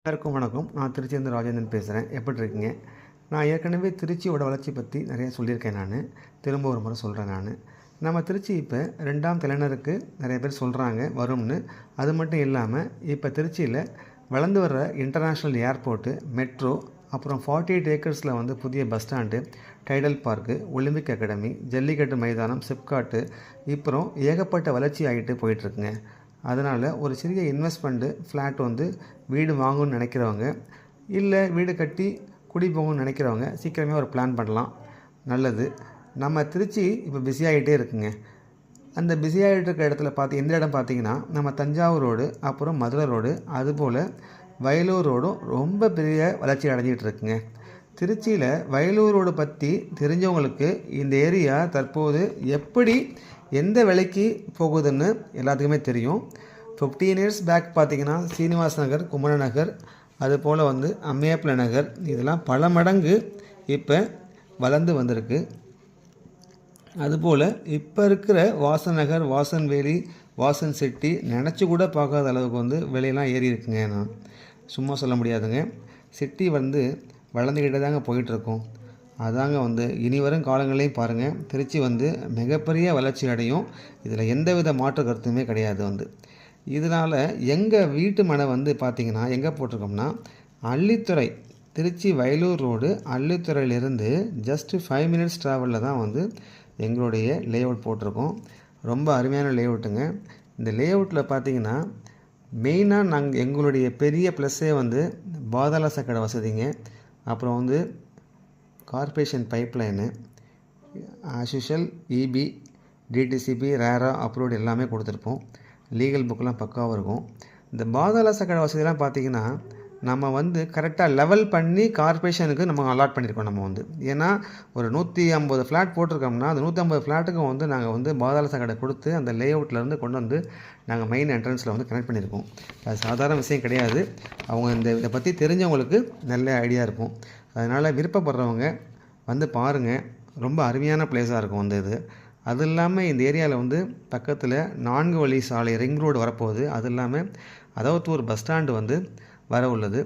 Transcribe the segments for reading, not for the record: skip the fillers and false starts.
எல்லாருக்கும் வணக்கம். நான் திருச்சியிலிருந்து ராஜேந்திரன் பேசுகிறேன். எப்படி இருக்கீங்க? நான் ஏற்கனவே திருச்சியோட வளர்ச்சி பற்றி நிறைய சொல்லியிருக்கேன். திரும்ப ஒரு முறை சொல்கிறேன். நம்ம திருச்சி இப்போ 2ஆம் தலைநகருக்கு நிறைய பேர் சொல்கிறாங்க வரும்னு. அது மட்டும் இல்லாமல் இப்போ திருச்சியில் வளர்ந்து வர்ற இன்டர்நேஷ்னல் ஏர்போர்ட்டு, மெட்ரோ, அப்புறம் 48 ஏக்கர்ஸில் புதிய bus stand, Tidel park, olympic academy, jallikattu மைதானம், சிப்காட்டு, இப்போ ஏகப்பட்ட வளர்ச்சி ஆகிட்டு போயிட்டுருக்குங்க. அதனால் ஒரு சிறிய இன்வெஸ்ட்மெண்ட்டு ஃப்ளாட் வீடு வாங்கணும்னு நினைக்கிறவங்க, இல்லை வீடு கட்டி குடி போகணும்னு நினைக்கிறவங்க சீக்கிரமே ஒரு பிளான் பண்ணலாம். நல்லது. நம்ம திருச்சி இப்போ பிஸியாகிட்டே இருக்குங்க. அந்த பிஸியாகிட்டு இருக்க இடத்துல எந்த இடம் பார்த்திங்கன்னா, நம்ம தஞ்சாவூர் ரோடு, அப்புறம் மதுரை ரோடு, அதுபோல் வயலூர் ரோடும் ரொம்ப பெரிய வளர்ச்சி அடைஞ்சிக்கிட்டு இருக்குங்க. திருச்சியில் வயலூர் ரோடு பற்றி தெரிஞ்சவங்களுக்கு இந்த ஏரியா தற்போது எப்படி எந்த விலைக்கு போகுதுன்னு எல்லாத்துக்குமே தெரியும். 15 இயர்ஸ் பேக் பார்த்திங்கன்னா சீனிவாச நகர், குமர நகர், அதுபோல் அம்மையாப்பிள்ளை நகர், இதெல்லாம் பல மடங்கு இப்போ வளர்ந்து வந்திருக்கு. அதுபோல் இப்போ இருக்கிற வாசன் நகர், வாசன்வேலி, வாசன் சிட்டி நினச்சி கூட பார்க்காத அளவுக்கு விலையெல்லாம் ஏறி இருக்குங்க. நான் சும்மா சொல்ல முடியாதுங்க. சிட்டி வளர்ந்துக்கிட்டே தாங்க போயிட்டுருக்கோம். அதாங்க இனி வரும் காலங்களையும் பாருங்கள், திருச்சி மிகப்பெரிய வளர்ச்சி அடையும். இதில் எந்தவித மாற்று கருத்துமே கிடையாது. இதனால் எங்கள் வீட்டு மனை பார்த்திங்கன்னா எங்கே போட்டிருக்கோம்னா, அள்ளித்துறை, திருச்சி வயலூர் ரோடு அள்ளித்துறையிலிருந்து ஜஸ்ட் 5 மினிட்ஸ் ட்ராவலில் தான் எங்களுடைய லேஅவுட் போட்டிருக்கோம். ரொம்ப அருமையான லேஅவுட்டுங்க. இந்த லேஅவுட்டில் பார்த்திங்கன்னா மெயினாக எங்களுடைய பெரிய ப்ளஸ்ஸே பாதாள சாக்கடை வசதிங்க. அப்புறம் corporation pipeline, as usual EB, DTCP, RERA approved எல்லாமே கொடுத்துருப்போம். லீகல் புக்கெலாம் பக்காவாக இருக்கும். இந்த பாதாள சாக்கடை வசதியெலாம் பார்த்திங்கன்னா நம்ம கரெக்டாக லெவல் பண்ணி கார்ப்பரேஷனுக்கு நம்ம அலாட் பண்ணியிருக்கோம். நம்ம ஏன்னா ஒரு 150 ஃப்ளாட் போட்டிருக்கோம்னா அந்த 150 ஃப்ளாட்டுக்கும் நாங்கள் பாதாள சாக்கடை கொடுத்து அந்த லேஅவுட்லேருந்து கொண்டு நாங்கள் மெயின் என்ட்ரன்ஸில் கனெக்ட் பண்ணியிருக்கோம். அது சாதாரண விஷயம் கிடையாது. அவங்க இதை பற்றி தெரிஞ்சவங்களுக்கு நல்ல ஐடியா இருக்கும். அதனால் விருப்பப்படுறவங்க பாருங்கள். ரொம்ப அருமையான பிளேஸாக இருக்கும் இது. அது இல்லாமல் இந்த ஏரியாவில் பக்கத்தில் 4 வழி சாலை ரிங் ரோடு வரப்போகுது. அது இல்லாமல் அதவத்தூர் பஸ் ஸ்டாண்டு வர உள்ளது.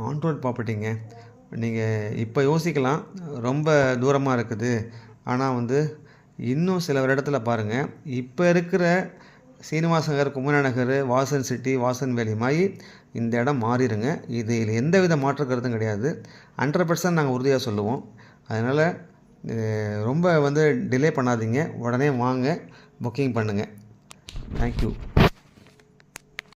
ஆன் ரோட் ப்ராப்பர்ட்டிங்க. நீங்கள் இப்போ யோசிக்கலாம் ரொம்ப தூரமாக இருக்குது, ஆனால் இன்னும் சில இடத்துல பாருங்கள், இப்போ இருக்கிற சீனிவாச நகர், குமர நகர், வாசன் சிட்டி, வாசன்வேலி மாதிரி இந்த இடம் மாறிடுங்க. இதில் எந்தவித மாற்று கருத்தும் கிடையாது. 100% நாங்கள் உறுதியாக சொல்லுவோம். அதனால் ரொம்ப டிலே பண்ணாதீங்க. உடனே வாங்க, புக்கிங் பண்ணுங்கள். தேங்க்யூ.